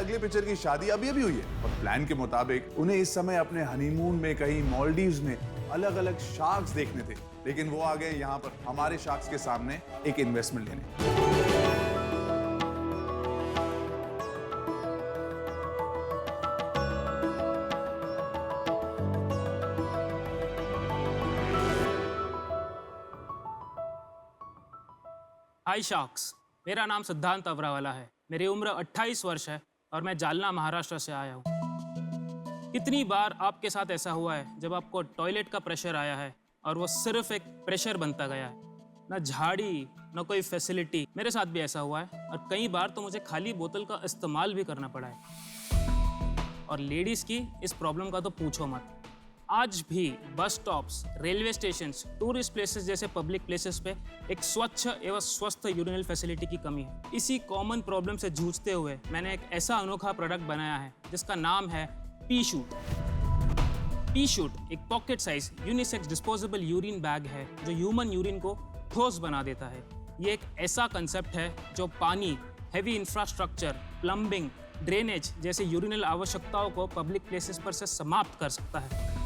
अगले पिक्चर की शादी अभी अभी हुई है और प्लान के मुताबिक उन्हें इस समय अपने हनीमून में कहीं मालदीव्स में अलग अलग शार्क्स देखने थे, लेकिन वो आ गए यहाँ पर हमारे शार्क्स के सामने एक इन्वेस्टमेंट लेने। हाय शार्क्स, मेरा नाम सिद्धांत अवरावाला है। मेरी उम्र 28 वर्ष है और मैं जालना महाराष्ट्र से आया हूँ। कितनी बार आपके साथ ऐसा हुआ है जब आपको टॉयलेट का प्रेशर आया है और वो सिर्फ एक प्रेशर बनता गया है, ना झाड़ी ना कोई फैसिलिटी। मेरे साथ भी ऐसा हुआ है और कई बार तो मुझे खाली बोतल का इस्तेमाल भी करना पड़ा है। और लेडीज़ की इस प्रॉब्लम का तो पूछो मत। आज भी bus stops, railway stations, tourist places जैसे पब्लिक प्लेसेस पे एक स्वच्छ एवं स्वस्थ यूरिनल फैसिलिटी की कमी है। इसी कॉमन प्रॉब्लम से जूझते हुए मैंने एक ऐसा अनोखा प्रोडक्ट बनाया है जिसका नाम है पी शूट। पी शूट एक pocket size unisex disposable urine bag है जो ह्यूमन यूरिन को ठोस बना देता है। ये एक ऐसा कंसेप्ट है जो पानी, हेवी इंफ्रास्ट्रक्चर, प्लम्बिंग, ड्रेनेज जैसे यूरिनल आवश्यकताओं को पब्लिक प्लेसेस पर से समाप्त कर सकता है।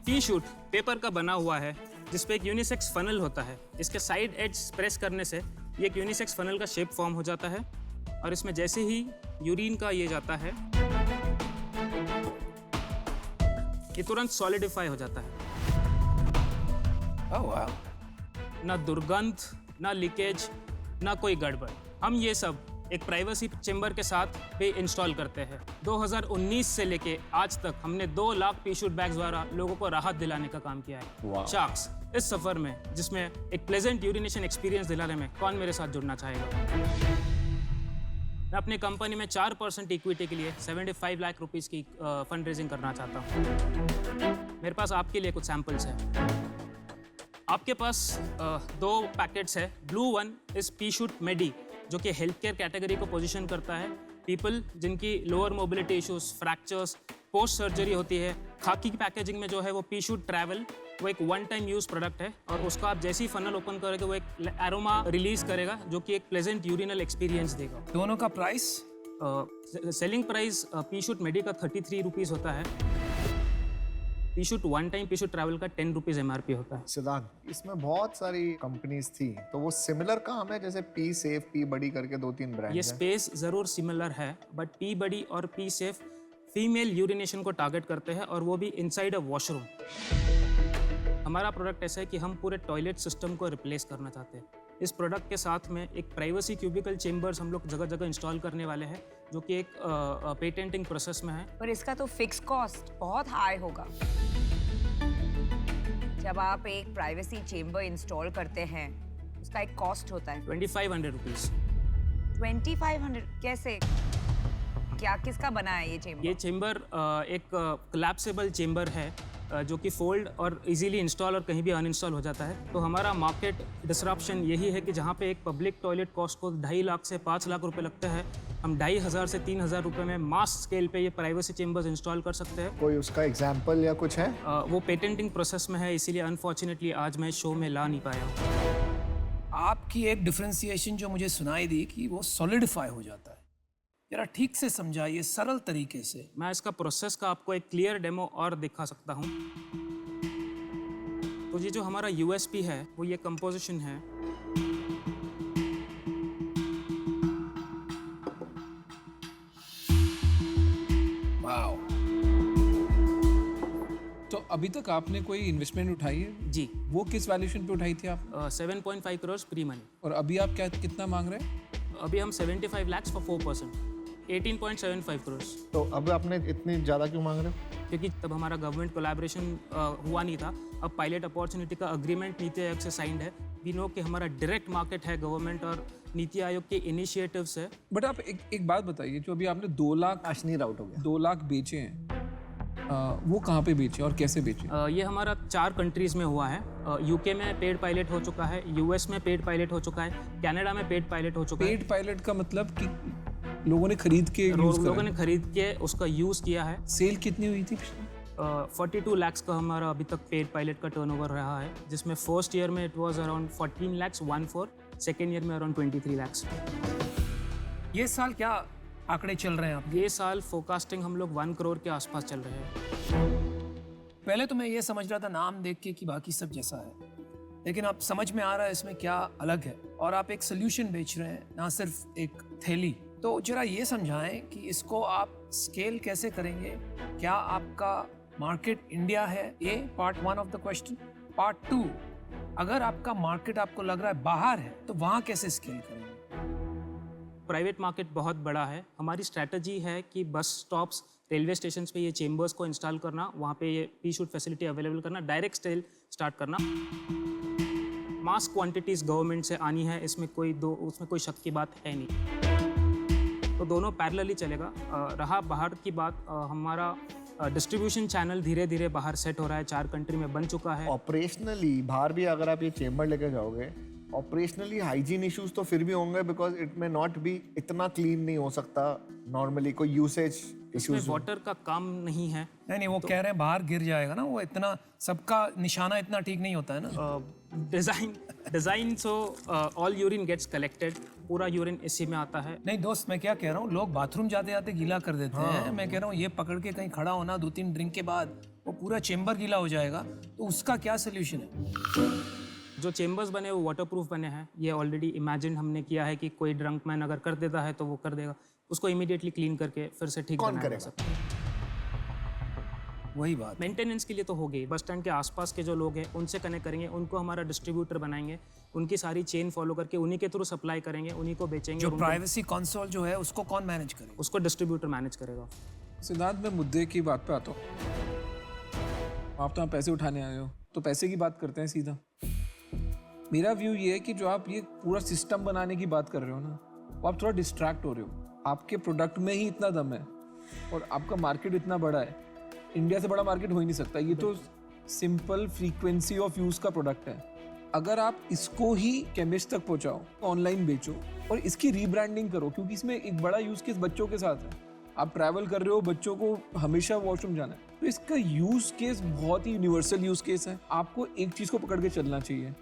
पी शूट पेपर का बना हुआ है जिसपे एक यूनिसेक्स फनल होता है। इसके साइड एज प्रेस करने से ये एक यूनिसेक्स फनल का शेप फॉर्म हो जाता है और इसमें जैसे ही यूरिन का ये जाता है ये तुरंत सॉलिडिफाई हो जाता है। Oh, wow. ना दुर्गंध, ना लीकेज, ना कोई गड़बड़। हम ये सब एक प्राइवेसी चेंबर के साथ भी इंस्टॉल करते हैं। 2019 से लेके आज तक हमने 2 लाख पी शूट बैग्स द्वारा लोगों को राहत दिलाने का काम किया है। Wow. शार्क्स, इस सफर में जिसमें एक प्लेजेंट यूरिनेशन एक्सपीरियंस दिलाने में कौन मेरे साथ जुड़ना चाहेगा? मैं अपनी कंपनी में 4% इक्विटी के लिए 75 लाख रुपीस की फंड रेजिंग करना चाहता हूँ। मेरे पास आपके लिए कुछ सैंपल्स हैं। आपके पास 2 पैकेट्स है। ब्लू वन इज पी शूट मेडी जो कि हेल्थ केयर कैटेगरी को पोजीशन करता है। पीपल जिनकी lower mobility issues, fractures, post surgery होती है। खाकी की पैकेजिंग में जो है वो पी शूट ट्रैवल, वो एक वन टाइम यूज प्रोडक्ट है और उसका आप जैसे ही फनल ओपन करोगे वो एक एरोमा रिलीज करेगा जो कि एक प्लेजेंट यूरिनल एक्सपीरियंस देगा। दोनों का प्राइस? सेलिंग प्राइस पी शूट मेडी का 33 रुपीज़ होता है। पी शूट वन टाइम पी शूट ट्रैवल का 10 रुपीज़ MRP होता है। सिद्धांत, इसमें बहुत सारी कंपनीज थी, तो वो सिमिलर काम है जैसे पी सेफ, पी बडी करके 2-3 ब्रांड ये स्पेस ज़रूर सिमिलर है बट पी बडी और पी सेफ फीमेल यूरिनेशन को टारगेट करते हैं और वो भी इनसाइड अ वॉशरूम। हमारा प्रोडक्ट ऐसा है कि हम पूरे टॉयलेट सिस्टम को रिप्लेस करना चाहते हैं। इस प्रोडक्ट के साथ में एक प्राइवेसी क्यूबिकल चेम्बर्स हम लोग जगह जगह इंस्टॉल करने वाले हैं जो कि एक पेटेंटिंग प्रोसेस में है। पर इसका तो फिक्स कॉस्ट बहुत हाई होगा। जब आप एक प्राइवेसी चेम्बर इंस्टॉल करते हैं उसका एक कॉस्ट होता है 2500 रुपीज़। 2500 कैसे? क्या किसका बना है ये चेम्बर? ये चेम्बर एक कोलैप्सिबल चेम्बर है जो कि फोल्ड और इजीली इंस्टॉल और कहीं भी अनइंस्टॉल हो जाता है। तो हमारा मार्केट डिसरप्शन यही है कि जहाँ पे एक पब्लिक टॉयलेट कॉस्ट को 2.5 लाख से 5 लाख रुपए लगते हैं, हम 2,500 से 3,000 रुपए में मास स्केल पे ये प्राइवेसी चेम्बर्स इंस्टॉल कर सकते हैं। कोई उसका एग्जाम्पल या कुछ है? वो पेटेंटिंग प्रोसेस में है, इसीलिए अनफॉर्चुनेटली आज मैं शो में ला नहीं पाया हूँ। आपकी एक डिफरेंशिएशन जो मुझे सुनाई दी कि वो सॉलिडिफाई हो जाता है, जरा ठीक से समझाइए सरल तरीके से। मैं इसका प्रोसेस का आपको एक क्लियर डेमो और दिखा सकता हूँ। तो ये जो हमारा USP है वो ये कंपोजिशन है। वाओ। तो अभी तक आपने कोई इन्वेस्टमेंट उठाई है? जी, वो किस वैल्यूएशन पे उठाई थी आप? 7.5 करोड़ प्री मनी। और अभी आप कितना मांग रहे हैं? अभी हम 75 lakhs फॉर 4%, 18.75 करोड़। तो अब आपने इतनी ज़्यादा क्यों मांग रहे हो? क्योंकि तब हमारा गवर्नमेंट कोलैबोरेशन हुआ नहीं था। अब पायलट अपॉर्चुनिटी का अग्रीमेंट नीति आयोग से साइंड है। वी नो कि हमारा डायरेक्ट मार्केट है गवर्नमेंट और नीति आयोग के इनिशिएटिव से। बट आप एक बात बताइए, जो अभी आपने 2 लाख अश्नी राउट हो गया। 2 लाख बेचे हैं, वो कहाँ पे बेचे और कैसे बेचे? ये हमारा 4 कंट्रीज़ में हुआ है। UK में पेड पायलट हो चुका है, US में पेड पायलट हो चुका है, कनाडा में पेड पायलट हो चुका है। पेड पायलट का मतलब कि लोगों ने खरीद के यूज करा? लोगों ने खरीद के उसका यूज़ किया है। सेल कितनी हुई थी? 42 lakhs का हमारा अभी तक पेड पायलट का टर्नओवर रहा है, जिसमें फर्स्ट ईयर में it was around 14 lakhs 14, second year में अराउंड 23 lakhs। ये साल क्या आंकड़े चल रहे हैं आप? ये साल फोरकास्टिंग हम लोग 1 करोड़ के आसपास चल रहे हैं। पहले तो मैं ये समझ रहा था नाम देख के कि बाकी सब जैसा है, लेकिन अब समझ में आ रहा है इसमें क्या अलग है। और आप एक सोल्यूशन बेच रहे हैं, ना सिर्फ एक थैली। तो जरा ये समझाएं कि इसको आप स्केल कैसे करेंगे। क्या आपका मार्केट इंडिया है? ये part 1 of the question. Part 2, अगर आपका मार्केट आपको लग रहा है बाहर है, तो वहाँ कैसे स्केल करेंगे? प्राइवेट मार्केट बहुत बड़ा है। हमारी स्ट्रैटेजी है कि बस स्टॉप्स, रेलवे स्टेशन पे ये चेम्बर्स को इंस्टॉल करना, वहाँ पे ये पी शूट फैसिलिटी अवेलेबल करना, डायरेक्ट सेल स्टार्ट करना। मास क्वांटिटीज़ गवर्नमेंट से आनी है, उसमें कोई शक की बात है नहीं। तो दोनों पैरेलली चलेगा। रहा बाहर की बात, हमारा डिस्ट्रीब्यूशन चैनल धीरे धीरे बाहर सेट हो रहा है, 4 कंट्री में बन चुका है। ऑपरेशनली बाहर भी अगर आप ये चेम्बर लेके जाओगे, ऑपरेशनली हाइजीन इश्यूज तो फिर भी होंगे, बिकॉज इट में नॉट बी इतना क्लीन नहीं हो सकता नॉर्मली, कोई यूसेज इसमें इश्यूज। वाटर का काम नहीं है। नहीं, वो कह रहे हैं बाहर गिर जाएगा ना, वो इतना सबका निशाना इतना ठीक नहीं होता है ना। Design so all urine gets collected, पूरा यूरिन इसी में आता है। नहीं दोस्त, मैं क्या कह रहा हूँ, लोग बाथरूम जाते जाते गीला कर देते हैं। मैं कह रहा हूँ ये पकड़ के कहीं खड़ा होना 2-3 ड्रिंक के बाद, वो पूरा चेम्बर गीला हो जाएगा, तो उसका क्या सोल्यूशन है? जो चेम्बर्स बने वो वाटरप्रूफ बने हैं। ये ऑलरेडी इमेजिन हमने किया है कि कोई ड्रंक मैन अगर कर देता है तो वो कर देगा, उसको इमीडिएटली क्लीन करके फिर से ठीक कौन बनाया जा करेगा? सकता है। वही बात। मेंटेनेंस के लिए तो हो गई, बस स्टैंड के आसपास के जो लोग हैं उनसे कनेक्ट करेंगे, उनको हमारा डिस्ट्रीब्यूटर बनाएंगे, उनकी सारी चेन फॉलो करके उन्हीं के थ्रू सप्लाई करेंगे, उन्हीं को बेचेंगे। जो और उनको- प्राइवेसी कंसोल जो है उसको कौन मैनेज करेगा? उसको डिस्ट्रीब्यूटर मैनेज करेगा। सिद्धांत, मैं मुद्दे की बात पे आता हूँ। आप तो यहाँ पैसे उठाने आए हो, तो पैसे की बात करते हैं सीधा। मेरा व्यू ये है कि जो आप ये पूरा सिस्टम बनाने की बात कर रहे हो ना, वो आप थोड़ा डिस्ट्रैक्ट हो रहे हो। आपके प्रोडक्ट में ही इतना दम है और आपका मार्केट इतना बड़ा है, इंडिया से बड़ा मार्केट हो ही नहीं सकता। ये तो सिंपल फ्रीक्वेंसी ऑफ यूज़ का प्रोडक्ट है। अगर आप इसको ही केमिस्ट तक पहुँचाओ, ऑनलाइन बेचो और इसकी रीब्रांडिंग करो, क्योंकि इसमें एक बड़ा यूज़ केस बच्चों के साथ है। आप ट्रैवल कर रहे हो, बच्चों को हमेशा वॉशरूम जाना है, तो इसका यूज़ केस बहुत ही यूनिवर्सल यूज़ केस है। आपको एक चीज़ को पकड़ के चलना चाहिए।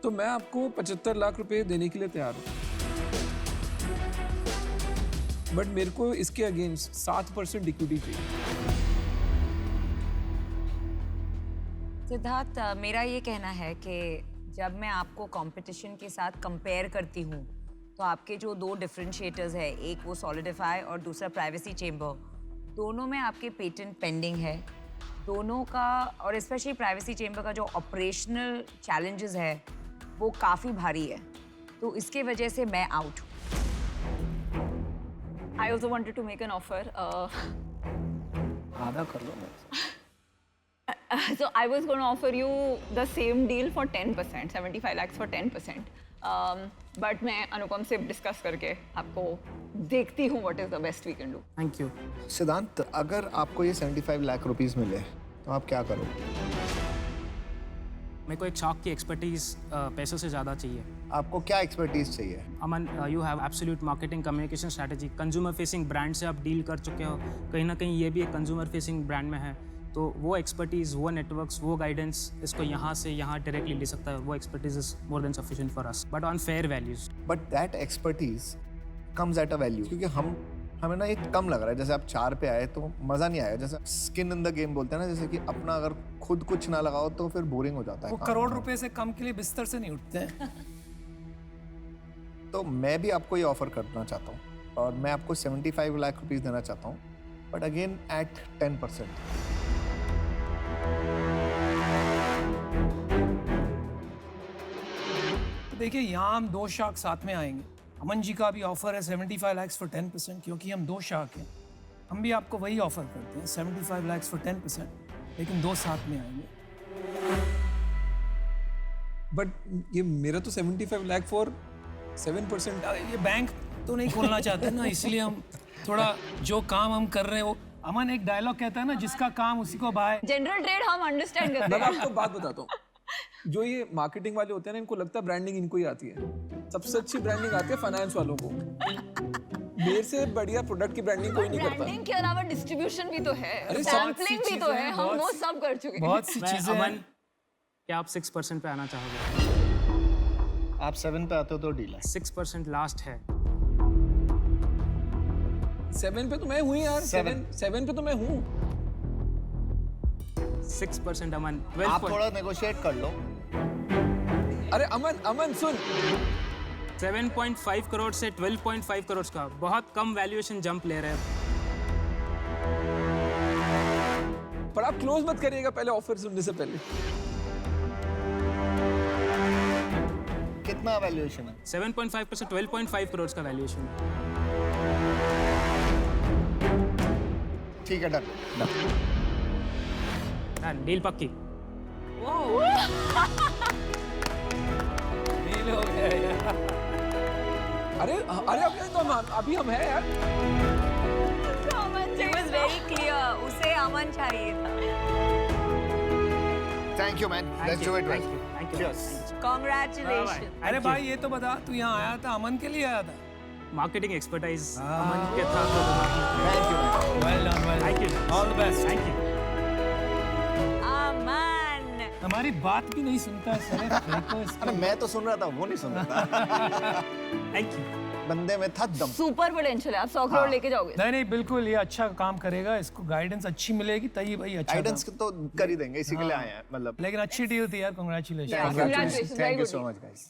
तो मैं आपको 75 लाख रुपए देने के लिए तैयार हूँ, बट मेरे को इसके अगेंस्ट 7% इक्विटी चाहिए। सिद्धार्थ, मेरा ये कहना है कि जब मैं आपको कंपटीशन के साथ कंपेयर करती हूँ, तो आपके जो 2 डिफरेंशिएटर्स है, एक वो सॉलिडिफाई और दूसरा प्राइवेसी चेम्बर, दोनों में आपके पेटेंट पेंडिंग है। दोनों का, और स्पेशली प्राइवेसी चेम्बर का जो ऑपरेशनल चैलेंजेस है वो काफ़ी भारी है, तो इसके वजह से मैं आउट हूँ। I also wanted to make an offer. आधा कर लो। So I was going to offer you the same deal for 10%, 75 lakhs for 10%. But मैं अनुपम से डिस्कस करके आपको देखती हूँ what is the best we can do. Thank you. सिद्धांत, अगर आपको ये 75 लाख रुपीस मिले तो आप क्या करोगे? मेरे को एक शार्क की एक्सपर्टीज पैसों से ज़्यादा चाहिए। आपको क्या एक्सपर्टीज चाहिए? Aman, you have absolute marketing communication strategy. Consumer facing brand से आप डील कर चुके हो, कहीं ना कहीं ये भी एक कंज्यूमर फेसिंग ब्रांड में है, तो वो एक्सपर्टीज़, वो नेटवर्क्स, वो गाइडेंस इसको यहाँ से यहाँ डायरेक्टली ले सकता है। वो expertise is more than sufficient for us, but on fair values. But that expertise comes at a value, क्योंकि हमें ना ये कम लग रहा है। जैसे आप 4 पे आए तो मज़ा नहीं आया, जैसे स्किन इन द गेम बोलते हैं ना, जैसे कि अपना अगर खुद कुछ ना लगाओ तो फिर बोरिंग हो जाता है। वो करोड़ रुपए से कम के लिए बिस्तर से नहीं उठते हैं। तो मैं भी आपको ये ऑफर करना चाहता हूँ और मैं आपको 75 लाख रुपीस देना चाहता हूँ, बट अगेन एट 10%। देखिए, यहाँ हम 2 शार्क साथ में आएंगे। अमन जी का भी ऑफर है 75 लाख फॉर 10%, क्योंकि हम 2 शार्क हैं। हम भी आपको वही ऑफर करते हैं, 75 लाख फॉर 10%, लेकिन 2 साथ में आएंगे। बट ये मेरा तो 75 लाख फॉर 7%। ये बैंक तो नहीं खोलना चाहते ना, इसलिए हम थोड़ा जो काम हम कर रहे हैं वो, अमन एक डायलॉग कहता है ना, जिसका काम उसी को भाई। जनरल ट्रेड हम अंडरस्टैंड करते मैं हैं। आपको बात बताता हूँ, जो ये मार्केटिंग वाले होते हैं ना, इनको लगता है ब्रांडिंग इनको ही आती है। सबसे अच्छी ब्रांडिंग आती है फाइनेंस वालों को। मेरे से बढ़िया प्रोडक्ट की ब्रांडिंग कोई नहीं करता। ब्रांडिंग के अलावा डिस्ट्रीब्यूशन भी तो है, अरे सैम्पलिंग भी तो है, हम वो सब कर चुके हैं। बहुत सी चीजें अमन, हैं। क्या आप 6% पे आना चाहोगे? आप 7 पे आते हो तो डील है। 6% लास्ट है। 7 पे तो मैं हूँ यार, 7 पे तो मैं हूँ। 6% अमन, आप 12. थोड़ा नेगोशिएट कर लो। अरे अमन सुन, 7.5 करोड़ से 12.5 करोड़ का बहुत कम वैल्यूएशन जंप ले रहे हैं। पर आप क्लोज मत करिएगा पहले ऑफर सुनने से पहले। कितना वैल्यूएशन है? 7.5 से 12.5 करोड़ का वैल्यूएशन। ठीक है, डन। डील पक्की। डील हो गया यार। अरे अभी हम हैं यार। It was very clear. उसे अमन चाहिए था। Thank you man, let's do it. Thank you. Congratulations. अरे भाई ये तो बता, तू यहाँ आया था अमन के लिए आया था? मार्केटिंग एक्सपर्टाइज अमन के था तो thank you man. Well done, well thank you. All the best. Thank you. Aman. हमारी बात भी नहीं सुनता है सर, देखो इसको। अरे मैं तो सुन रहा था, वो नहीं सुन रहा था। Thank you. बंदे में था दम। सुपर पोटेंशियल है, आप 100 करोड़ लेके जाओगे। नहीं नहीं बिल्कुल, ये अच्छा काम करेगा, इसको गाइडेंस अच्छी मिलेगी तभी भाई अच्छा गाइडेंस काम। तो कर ही देंगे, इसी के लिए आए हैं मतलब। लेकिन अच्छी डील थी यार, congratulation. Congratulations, very thank you good so deal. Much guys.